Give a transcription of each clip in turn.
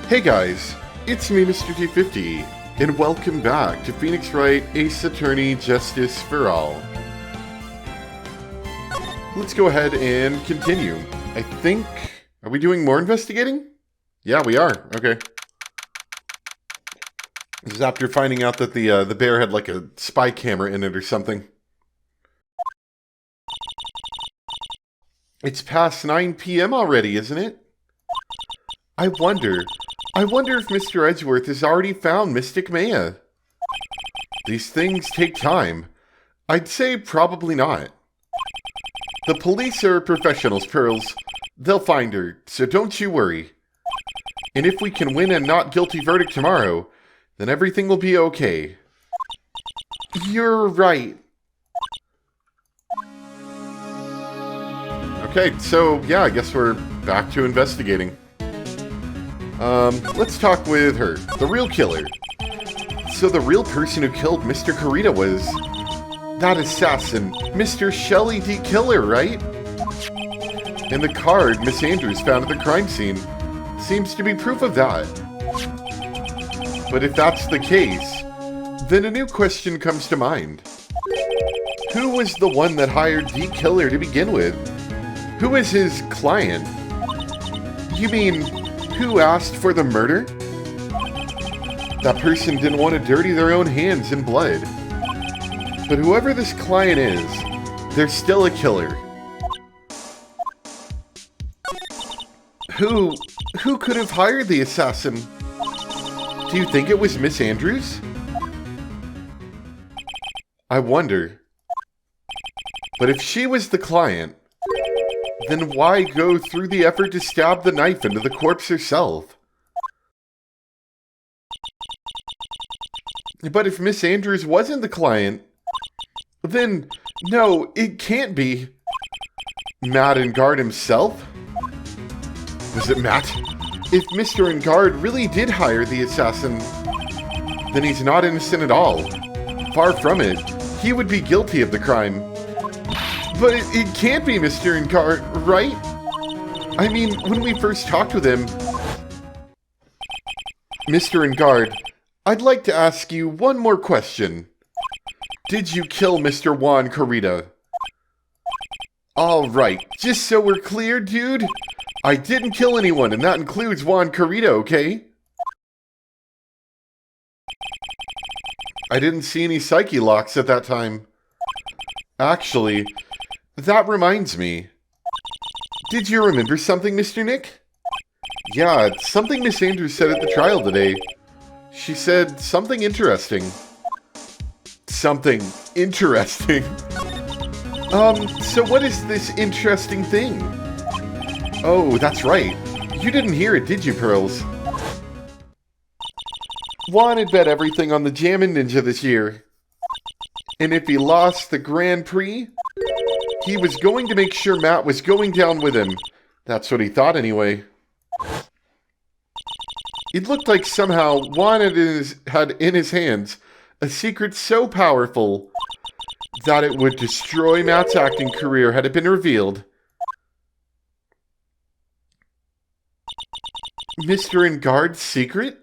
Hey guys, it's me, Mr. T50, and welcome back to Phoenix Wright Ace Attorney Justice for All. Let's go ahead and continue. I think... Are we doing more investigating? Yeah, we are. Okay. This is after finding out that the bear had like a spy camera in it or something. It's past 9 p.m. already, isn't it? I wonder if Mr. Edgeworth has already found Mystic Maya. These things take time. I'd say probably not. The police are professionals, Pearls. They'll find her, so don't you worry. And if we can win a not guilty verdict tomorrow, then everything will be okay. You're right. Okay, so yeah, I guess we're back to investigating. Let's talk with her, the real killer. So the real person who killed Mr. Kurita was that assassin, Mr. Shelley D. Killer, right? And the card Miss Andrews found at the crime scene seems to be proof of that. But if that's the case, then a new question comes to mind. Who was the one that hired D. Killer to begin with? Who was his client? You mean, who asked for the murder? That person didn't want to dirty their own hands in blood. But whoever this client is, they're still a killer. Who could have hired the assassin? Do you think it was Miss Andrews? I wonder. But if she was the client, then why go through the effort to stab the knife into the corpse herself? But if Miss Andrews wasn't the client, then no, it can't be Matt Engard himself. Was it Matt? If Mr. Engard really did hire the assassin, then he's not innocent at all. Far from it. He would be guilty of the crime. But it can't be Mr. Engard, right? I mean, when we first talked with him... Mr. Engard, I'd like to ask you one more question. Did you kill Mr. Juan Kurita? Alright, just so we're clear, dude, I didn't kill anyone, and that includes Juan Kurita, okay? I didn't see any psyche locks at that time. Actually... that reminds me. Did you remember something, Mr. Nick? Yeah, it's something Miss Andrews said at the trial today. She said something interesting. Something interesting? So what is this interesting thing? Oh, that's right. You didn't hear it, did you, Pearls? Juan had bet everything on the Jammin' Ninja this year. And if he lost the Grand Prix... he was going to make sure Matt was going down with him. That's what he thought anyway. It looked like somehow Juan had in his hands a secret so powerful that it would destroy Matt's acting career had it been revealed. Mr. Engard's secret?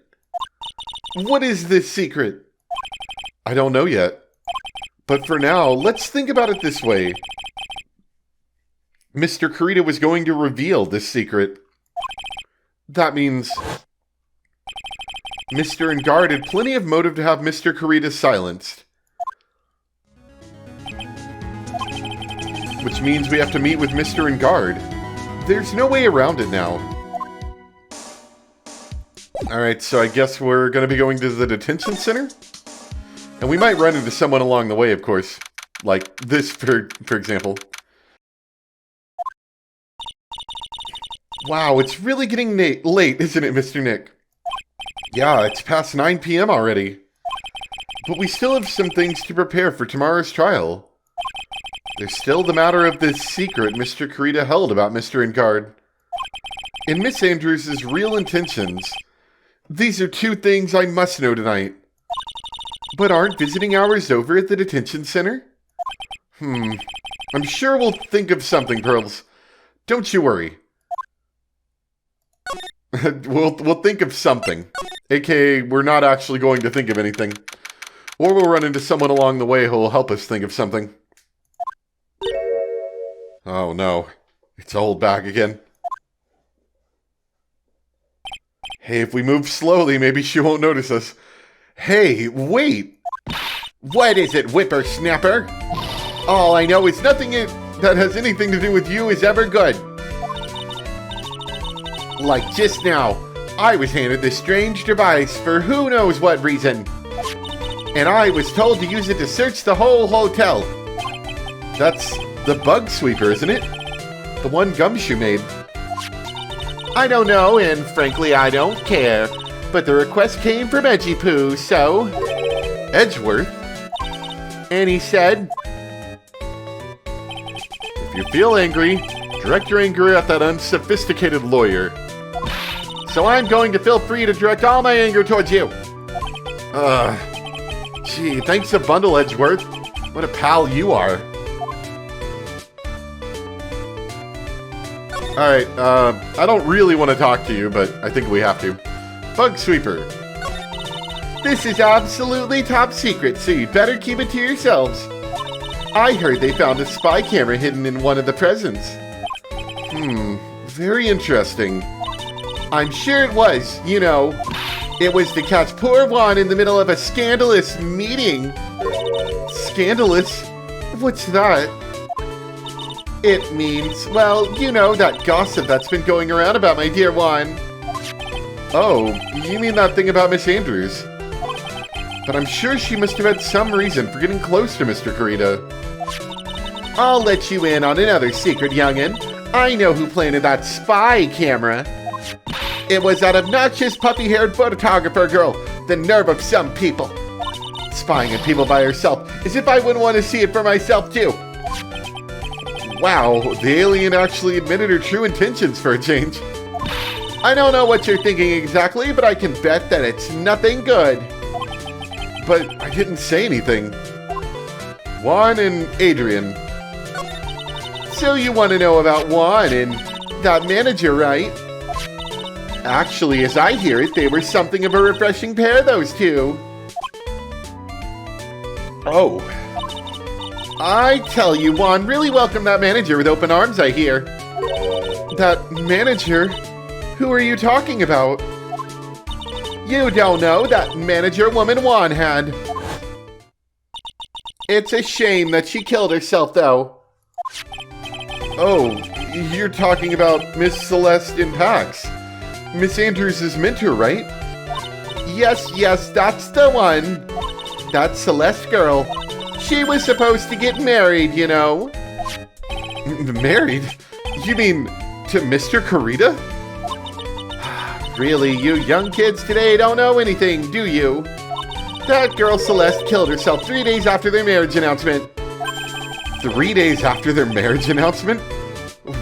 What is this secret? I don't know yet. But for now, let's think about it this way. Mr. Kurita was going to reveal this secret. That means... Mr. Engard had plenty of motive to have Mr. Kurita silenced. Which means we have to meet with Mr. Engard. There's no way around it now. Alright, so I guess we're going to be going to the detention center? And we might run into someone along the way, of course. Like this, for example. Wow, it's really getting late, isn't it, Mr. Nick? Yeah, it's past 9 p.m. already. But we still have some things to prepare for tomorrow's trial. There's still the matter of this secret Mr. Kurita held about Mr. Engard. And Miss Andrews' real intentions. These are two things I must know tonight. But aren't visiting hours over at the detention center? I'm sure we'll think of something, Pearls. Don't you worry. We'll think of something. AKA, we're not actually going to think of anything. Or we'll run into someone along the way who will help us think of something. Oh no. It's old back again. Hey, if we move slowly, maybe she won't notice us. Hey, wait! What is it, whippersnapper? All I know is nothing that has anything to do with you is ever good. Like just now, I was handed this strange device for who knows what reason. And I was told to use it to search the whole hotel. That's the bug sweeper, isn't it? The one Gumshoe made. I don't know, and frankly, I don't care. But the request came from Edgy Poo, so... Edgeworth? And he said... If you feel angry, direct your anger at that unsophisticated lawyer. So I'm going to feel free to direct all my anger towards you. Gee, thanks a bundle, Edgeworth. What a pal you are. Alright, I don't really want to talk to you, but I think we have to. Bug Sweeper. This is absolutely top secret, so you'd better keep it to yourselves. I heard they found a spy camera hidden in one of the presents. Very interesting. I'm sure it was, you know. It was to catch poor Juan in the middle of a scandalous meeting. Scandalous? What's that? It means, well, you know, that gossip that's been going around about my dear Juan. Oh, you mean that thing about Miss Andrews? But I'm sure she must have had some reason for getting close to Mr. Kurita. I'll let you in on another secret, youngin'. I know who planted that spy camera. It was that obnoxious puffy-haired photographer girl. The nerve of some people. Spying on people by herself, as if I wouldn't want to see it for myself, too. Wow, the alien actually admitted her true intentions for a change. I don't know what you're thinking exactly, but I can bet that it's nothing good. But I didn't say anything. Juan and Adrian. So you want to know about Juan and that manager, right? Actually, as I hear it, they were something of a refreshing pair, those two. Oh. I tell you, Juan really welcomed that manager with open arms, I hear. That manager? Who are you talking about? You don't know that manager woman Juan had. It's a shame that she killed herself, though. Oh, you're talking about Miss Celeste in PAX. Miss Andrews' mentor, right? Yes, that's the one. That Celeste girl. She was supposed to get married, you know. Married? You mean to Mr. Kurita? Really, you young kids today don't know anything, do you? That girl Celeste killed herself 3 days after their marriage announcement. 3 days after their marriage announcement?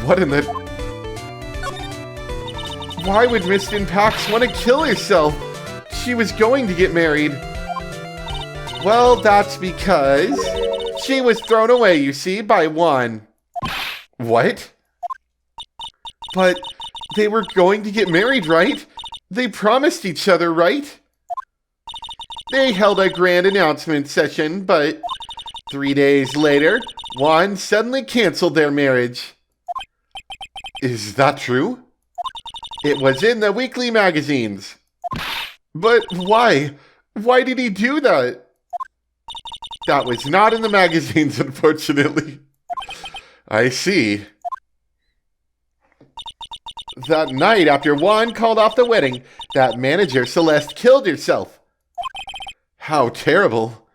What in the... Why would Miss Pax want to kill herself? She was going to get married. Well, that's because she was thrown away, you see, by Juan. What? But they were going to get married, right? They promised each other, right? They held a grand announcement session, but 3 days later, Juan suddenly canceled their marriage. Is that true? It was in the weekly magazines. But why? Why did he do that? That was not in the magazines, unfortunately. I see. That night after Juan called off the wedding, that manager Celeste killed herself. How terrible.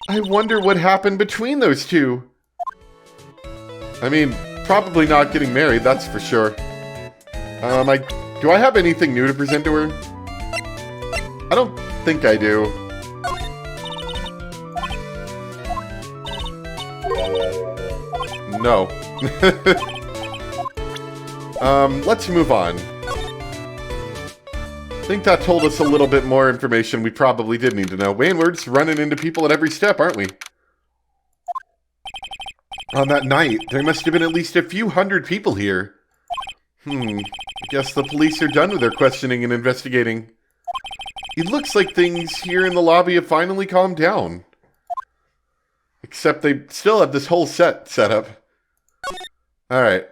I wonder what happened between those two. I mean, probably not getting married, that's for sure. Do I have anything new to present to her? I don't think I do. No. Let's move on. I think that told us a little bit more information we probably did need to know. Man, we're just running into people at every step, aren't we? On that night, there must have been at least a few hundred people here. I guess the police are done with their questioning and investigating. It looks like things here in the lobby have finally calmed down. Except they still have this whole set up. Alright.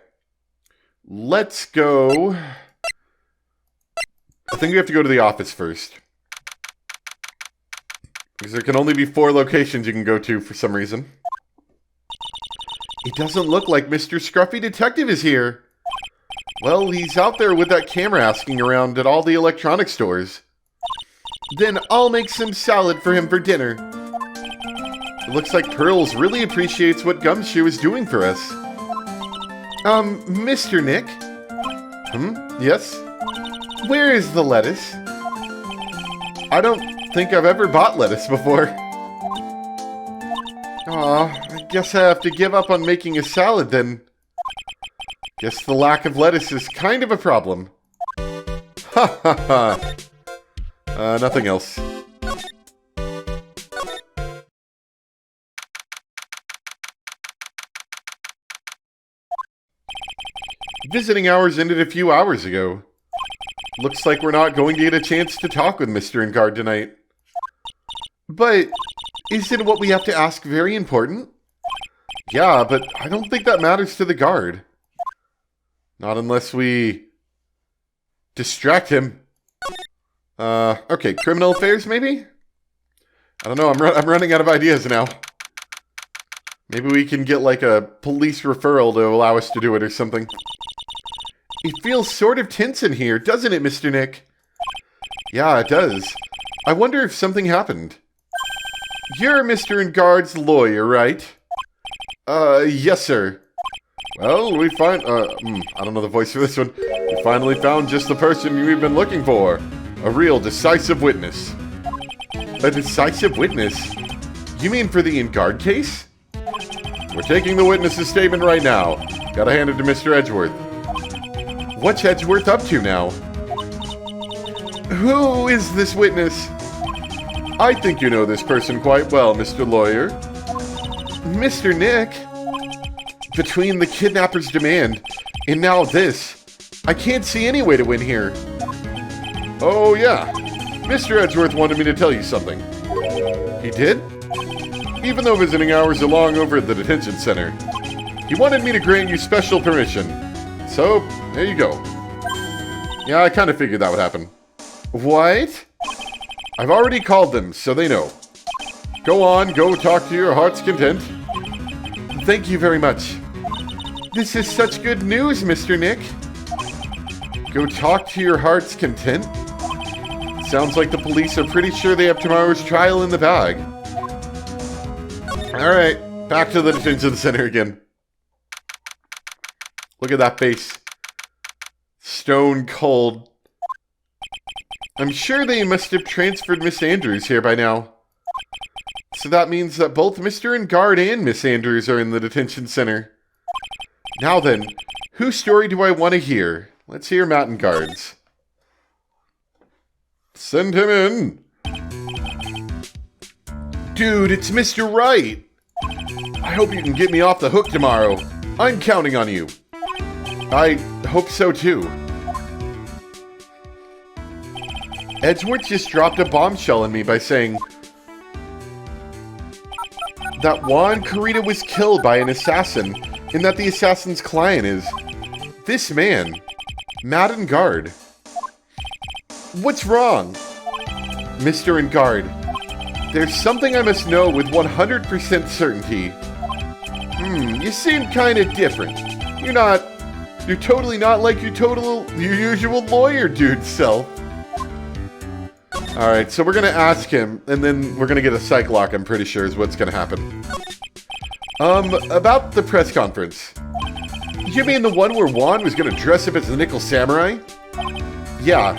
Let's go. I think we have to go to the office first. Because there can only be 4 locations you can go to for some reason. It doesn't look like Mr. Scruffy Detective is here. Well, he's out there with that camera asking around at all the electronic stores. Then I'll make some salad for him for dinner. It looks like Pearls really appreciates what Gumshoe is doing for us. Mr. Nick? Yes? Where is the lettuce? I don't think I've ever bought lettuce before. Aw, I guess I have to give up on making a salad then. Guess the lack of lettuce is kind of a problem. Ha ha ha. Nothing else. Visiting hours ended a few hours ago. Looks like we're not going to get a chance to talk with Mr. Ingard tonight. But isn't what we have to ask very important? Yeah, but I don't think that matters to the guard. Not unless we distract him. Okay, criminal affairs maybe? I don't know, I'm running out of ideas now. Maybe we can get like a police referral to allow us to do it or something. It feels sort of tense in here, doesn't it, Mr. Nick? Yeah, it does. I wonder if something happened. You're Mr. Ingard's lawyer, right? Yes, sir. Well, I don't know the voice for this one. We finally found just the person we've been looking for. A real decisive witness. A decisive witness? You mean for the Ingard case? We're taking the witness's statement right now. Gotta hand it to Mr. Edgeworth. What's Edgeworth up to now? Who is this witness? I think you know this person quite well, Mr. Lawyer. Mr. Nick? Between the kidnapper's demand and now this, I can't see any way to win here. Oh yeah, Mr. Edgeworth wanted me to tell you something. He did? Even though visiting hours are long over at the detention center, he wanted me to grant you special permission. So, there you go. Yeah, I kind of figured that would happen. What? I've already called them, so they know. Go on, go talk to your heart's content. Thank you very much. This is such good news, Mr. Nick. Go talk to your heart's content? Sounds like the police are pretty sure they have tomorrow's trial in the bag. Alright, back to the detention center again. Look at that face. Stone cold. I'm sure they must have transferred Miss Andrews here by now. So that means that both Mr. Ingard and Miss Andrews are in the detention center. Now then, whose story do I want to hear? Let's hear Matt Ingard's. Send him in. Dude, it's Mr. Wright. I hope you can get me off the hook tomorrow. I'm counting on you. I hope so too. Edgeworth just dropped a bombshell on me by saying that Juan Carita was killed by an assassin and that the assassin's client is this man, Matt Ingard. What's wrong? Mr. Ingard, there's something I must know with 100% certainty. You seem kind of different. You're totally not like your usual lawyer dude self. Alright, so we're gonna ask him, and then we're gonna get a psych lock, I'm pretty sure is what's gonna happen. About the press conference. You mean the one where Juan was gonna dress up as the Nickel Samurai? Yeah,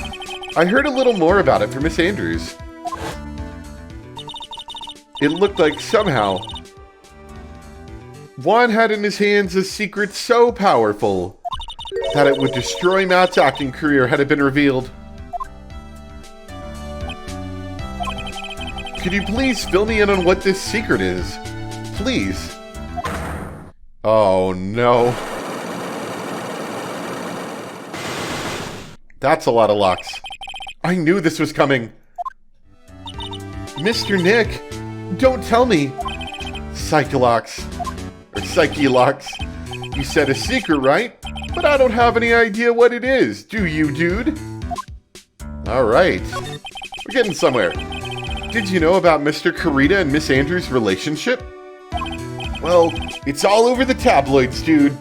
I heard a little more about it from Miss Andrews. It looked like somehow Juan had in his hands a secret so powerful that it would destroy Matt's acting career had it been revealed. Could you please fill me in on what this secret is? Please. Oh no. That's a lot of locks. I knew this was coming. Mr. Nick, don't tell me. Psyche-locks. Or Psyche-locks. You said a secret, right? But I don't have any idea what it is, do you, dude? Alright. We're getting somewhere. Did you know about Mr. Kurita and Miss Andrews' relationship? Well, it's all over the tabloids, dude.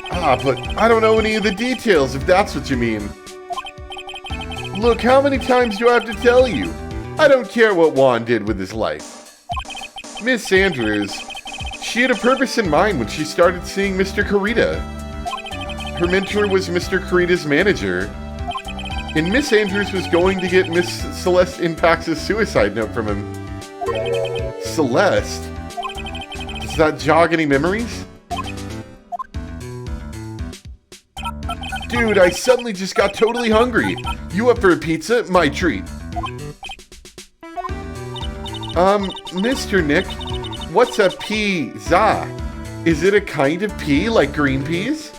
But I don't know any of the details, if that's what you mean. Look, how many times do I have to tell you? I don't care what Juan did with his life. Miss Andrews, she had a purpose in mind when she started seeing Mr. Kurita. Her mentor was Mr. Kurita's manager, and Miss Andrews was going to get Miss Celeste Impax's suicide note from him. Celeste? Does that jog any memories? Dude, I suddenly just got totally hungry. You up for a pizza? My treat. Mr. Nick, what's a pizza? Is it a kind of pea like green peas?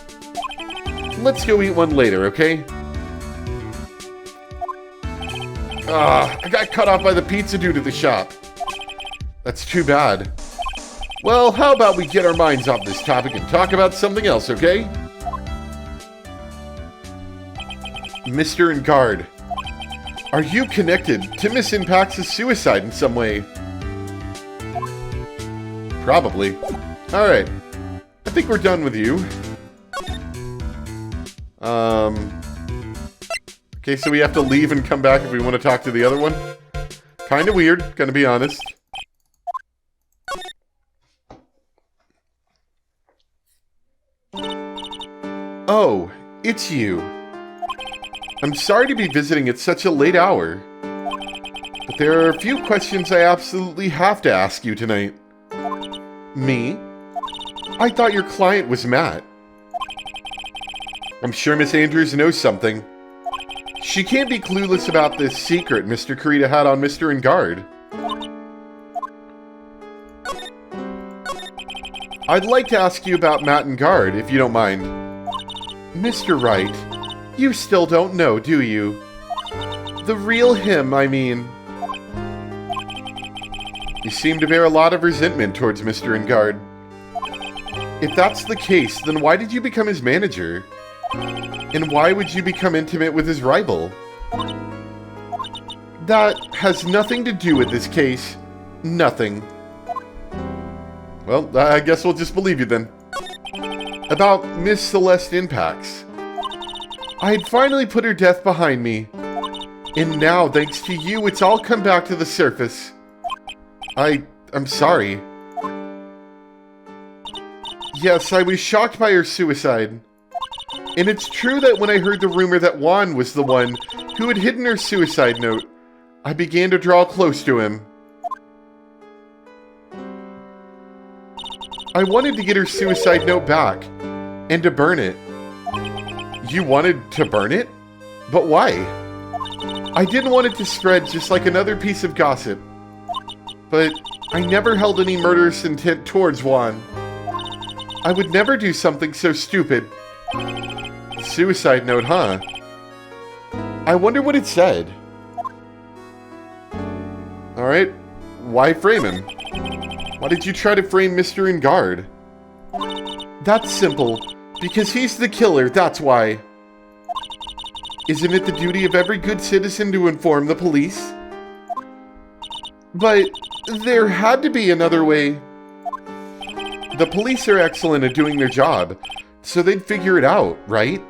Let's go eat one later, okay? I got cut off by the pizza dude at the shop. That's too bad. Well, how about we get our minds off this topic and talk about something else, okay? Mr. Engard, are you connected to Miss Impax's suicide in some way? Probably. Alright. I think we're done with you. Okay, so we have to leave and come back if we want to talk to the other one. Kinda weird, gonna be honest. Oh, it's you. I'm sorry to be visiting at such a late hour, but there are a few questions I absolutely have to ask you tonight. Me? I thought your client was Matt. I'm sure Miss Andrews knows something. She can't be clueless about this secret Mr. Kurita had on Mr. Engard. I'd like to ask you about Matt Engard, if you don't mind. Mr. Wright, you still don't know, do you? The real him, I mean. You seem to bear a lot of resentment towards Mr. Engard. If that's the case, then why did you become his manager? And why would you become intimate with his rival? That has nothing to do with this case. Nothing. Well, I guess we'll just believe you then. About Miss Celeste Impax. I had finally put her death behind me. And now, thanks to you, it's all come back to the surface. I'm sorry. Yes, I was shocked by her suicide. And it's true that when I heard the rumor that Juan was the one who had hidden her suicide note, I began to draw close to him. I wanted to get her suicide note back, and to burn it. You wanted to burn it? But why? I didn't want it to spread just like another piece of gossip. But I never held any murderous intent towards Juan. I would never do something so stupid. Suicide note, huh? I wonder what it said. Alright, why frame him? Why did you try to frame Mr. Engard? That's simple. Because he's the killer, that's why. Isn't it the duty of every good citizen to inform the police? But there had to be another way. The police are excellent at doing their job, so they'd figure it out, right?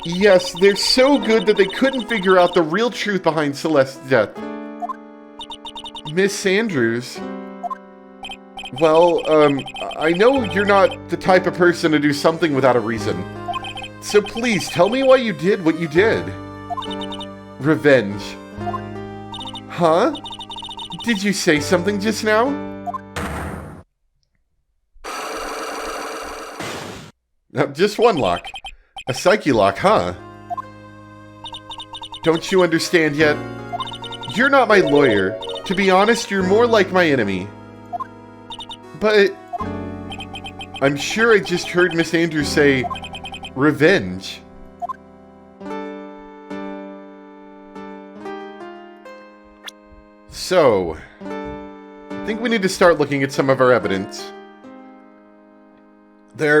Yes, they're so good that they couldn't figure out the real truth behind Celeste's death. Miss Andrews... Well, I know you're not the type of person to do something without a reason. So please, tell me why you did what you did. Revenge. Huh? Did you say something just now? Just one lock. A psyche lock, huh? Don't you understand yet? You're not my lawyer. To be honest, you're more like my enemy. But I'm sure I just heard Miss Andrews say, revenge. So, I think we need to start looking at some of our evidence.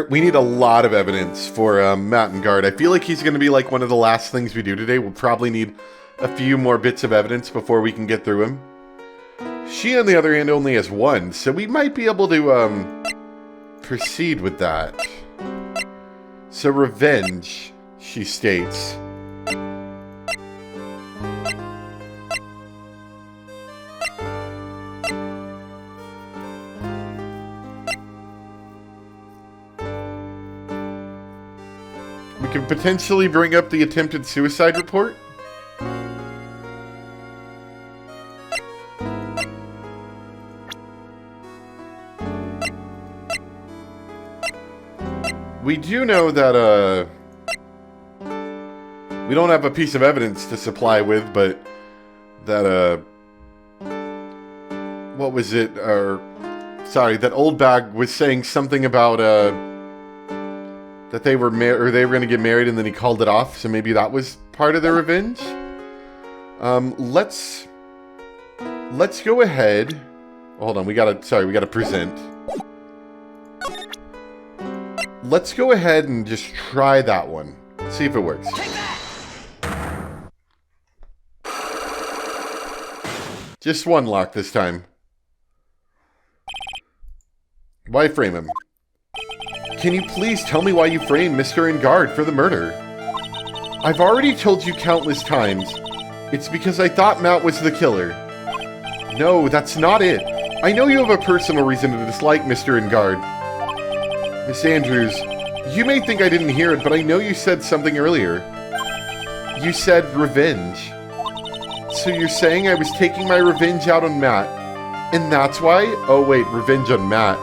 We need a lot of evidence for Matt and Guard. I feel like he's going to be like one of the last things we do today. We'll probably need a few more bits of evidence before we can get through him. She, on the other hand, only has one, so we might be able to proceed with that. So revenge, she states. We can potentially bring up the attempted suicide report. We do know that, we don't have a piece of evidence to supply with, but that, what was it? That old bag was saying something about, that they were going to get married and then he called it off, so maybe that was part of their revenge. Let's go ahead. Hold on, we gotta present. Let's go ahead and just try that one. See if it works. Just one lock this time. Why frame him? Can you please tell me why you framed Mr. Ingard for the murder? I've already told you countless times. It's because I thought Matt was the killer. No, that's not it. I know you have a personal reason to dislike Mr. Ingard. Miss Andrews, you may think I didn't hear it, but I know you said something earlier. You said revenge. So you're saying I was taking my revenge out on Matt, and that's why? Oh wait, revenge on Matt.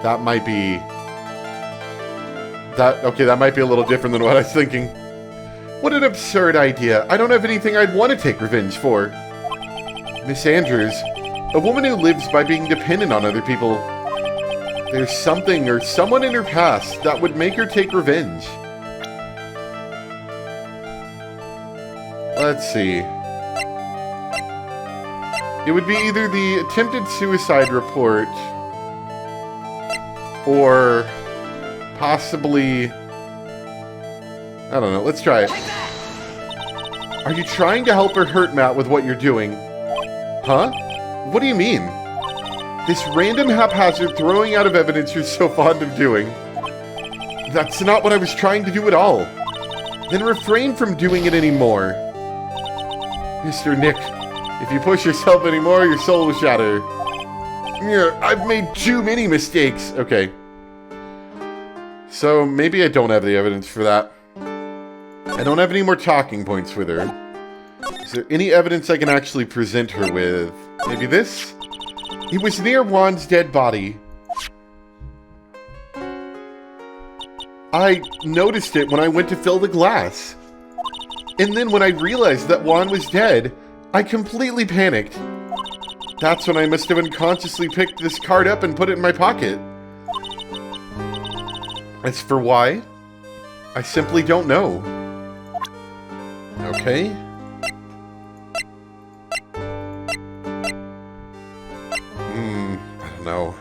That might be... that might be a little different than what I was thinking. What an absurd idea. I don't have anything I'd want to take revenge for. Miss Andrews, a woman who lives by being dependent on other people... There's something or someone in her past that would make her take revenge. Let's see. It would be either the attempted suicide report or possibly... I don't know. Let's try it. Are you trying to help or hurt Matt with what you're doing? Huh? What do you mean? This random haphazard throwing out of evidence you're so fond of doing. That's not what I was trying to do at all. Then refrain from doing it anymore. Mr. Nick, if you push yourself anymore, your soul will shatter. I've made too many mistakes. Okay. So maybe I don't have the evidence for that. I don't have any more talking points with her. Is there any evidence I can actually present her with? Maybe this? It was near Juan's dead body. I noticed it when I went to fill the glass. And then when I realized that Juan was dead, I completely panicked. That's when I must have unconsciously picked this card up and put it in my pocket. As for why, I simply don't know. Okay. No.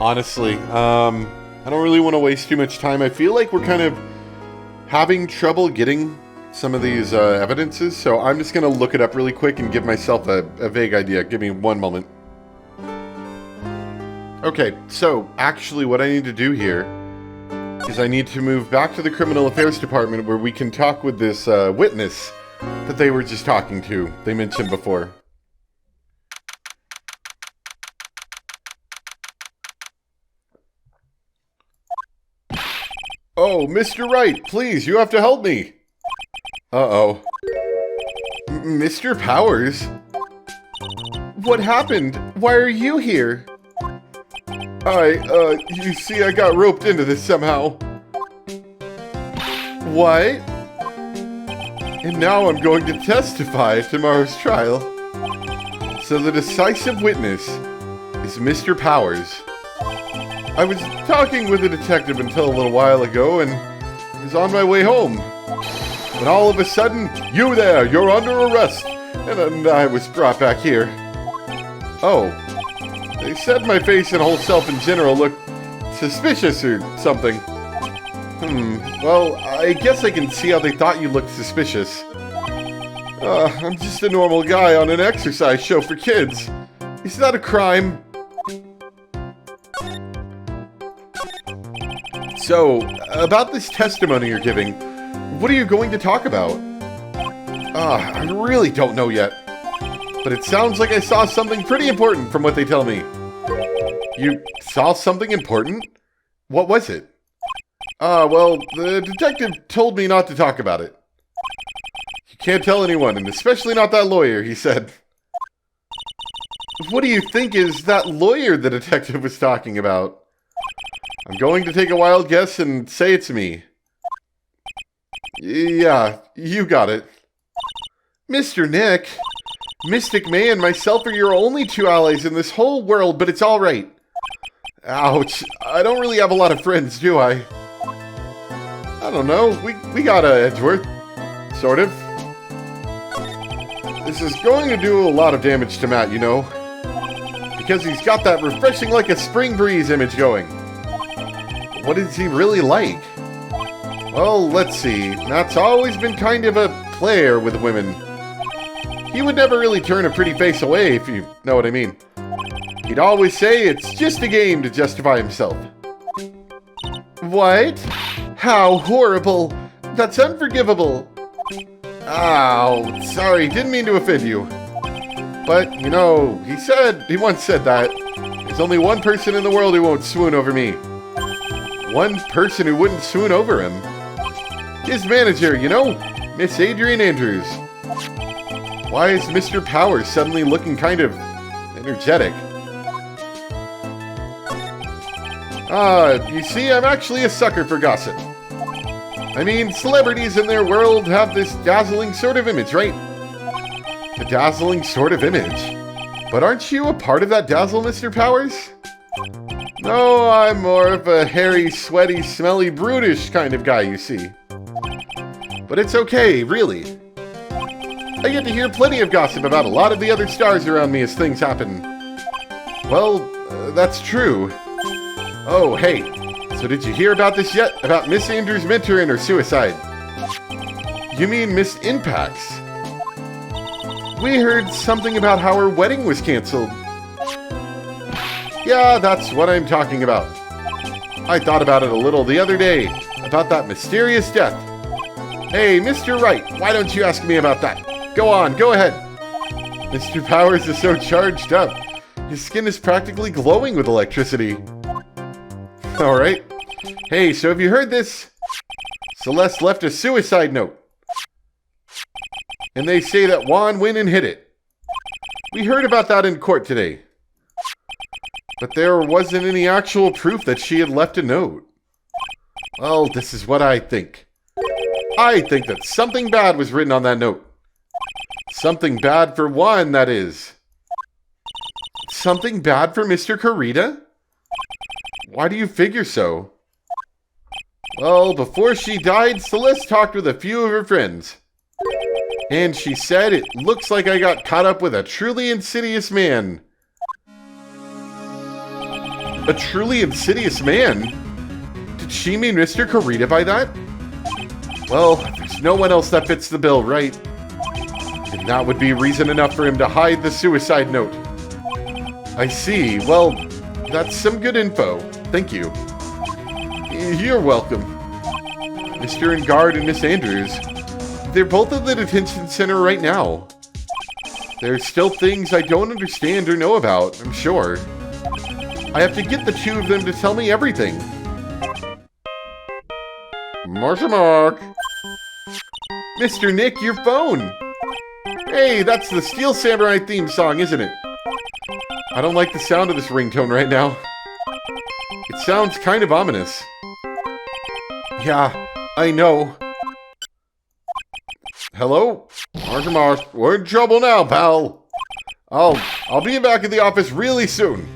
Honestly, I don't really want to waste too much time. I feel like we're kind of having trouble getting some of these evidences, so I'm just going to look it up really quick and give myself a vague idea. Give me one moment. Okay, so actually what I need to do here is I need to move back to the Criminal Affairs Department where we can talk with this witness that they were just talking to. They mentioned before. Oh, Mr. Wright, please, you have to help me. Uh-oh. Mr. Powers? What happened? Why are you here? You see, I got roped into this somehow. What? And now I'm going to testify at tomorrow's trial. So the decisive witness is Mr. Powers. I was talking with a detective until a little while ago and was on my way home. When all of a sudden, you there, you're under arrest. and I was brought back here. Oh, they said my face and whole self in general looked suspicious or something. Well, I guess I can see how they thought you looked suspicious. I'm just a normal guy on an exercise show for kids. Is that a crime? So, about this testimony you're giving, what are you going to talk about? I really don't know yet. But it sounds like I saw something pretty important from what they tell me. You saw something important? What was it? Well, the detective told me not to talk about it. You can't tell anyone, and especially not that lawyer, he said. What do you think is that lawyer the detective was talking about? I'm going to take a wild guess and say it's me. Yeah, you got it. Mr. Nick, Mystic May and myself are your only two allies in this whole world, but it's all right. Ouch, I don't really have a lot of friends, do I? I don't know, we got Edgeworth. Sort of. This is going to do a lot of damage to Matt, you know. Because he's got that refreshing like a spring breeze image going. What is he really like? Well, let's see. Matt's always been kind of a player with women. He would never really turn a pretty face away, if you know what I mean. He'd always say it's just a game to justify himself. What? How horrible! That's unforgivable! Ow, sorry, didn't mean to offend you. But, you know, he once said that there's only one person in the world who won't swoon over me. One person who wouldn't swoon over him. His manager, you know, Miss Adrian Andrews. Why is Mr. Powers suddenly looking kind of energetic? You see, I'm actually a sucker for gossip. I mean, celebrities in their world have this dazzling sort of image, right? A dazzling sort of image. But aren't you a part of that dazzle, Mr. Powers? No, I'm more of a hairy, sweaty, smelly, brutish kind of guy, you see. But it's okay, really. I get to hear plenty of gossip about a lot of the other stars around me as things happen. Well, that's true. Oh, hey, so did you hear about this yet? About Miss Andrews' mentor and her suicide? You mean Miss Impacts? We heard something about how her wedding was canceled. Yeah, that's what I'm talking about. I thought about it a little the other day, about that mysterious death. Hey, Mr. Wright, why don't you ask me about that? Go on, go ahead. Mr. Powers is so charged up. His skin is practically glowing with electricity. Alright. Hey, so have you heard this? Celeste left a suicide note. And they say that Juan went and hid it. We heard about that in court today. But there wasn't any actual proof that she had left a note. Well, this is what I think. I think that something bad was written on that note. Something bad for Juan, that is. Something bad for Mr. Kurita? Why do you figure so? Well, before she died, Celeste talked with a few of her friends. And she said, it looks like I got caught up with a truly insidious man. A truly insidious man? Did she mean Mr. Kurita by that? Well, there's no one else that fits the bill, right? And that would be reason enough for him to hide the suicide note. I see. Well, that's some good info. Thank you. You're welcome. Mr. Engard and Miss Andrews, they're both at the detention center right now. There's still things I don't understand or know about, I'm sure. I have to get the two of them to tell me everything. Mark. Mr. Nick, your phone! Hey, that's the Steel Samurai theme song, isn't it? I don't like the sound of this ringtone right now. It sounds kind of ominous. Yeah, I know. Hello? Mark, we're in trouble now, pal. I'll be back at the office really soon.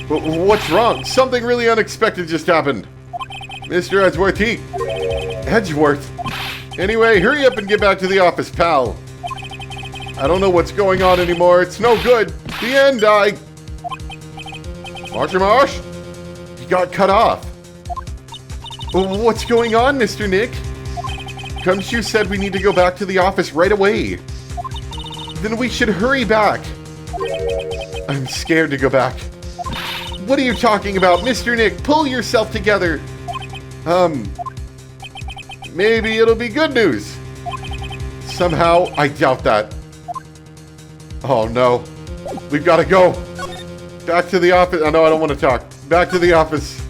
But what's wrong? Something really unexpected just happened. Mr. Edgeworth, Edgeworth? Anyway, hurry up and get back to the office, pal. I don't know what's going on anymore. It's no good. The end, Marsh? He got cut off. What's going on, Mr. Nick? Gumshoe said we need to go back to the office right away. Then we should hurry back. I'm scared to go back. What are you talking about, Mr. Nick? Pull yourself together. Maybe it'll be good news. Somehow, I doubt that. Oh no. We've got to go. Back to the office. Oh no, I don't want to talk. Back to the office.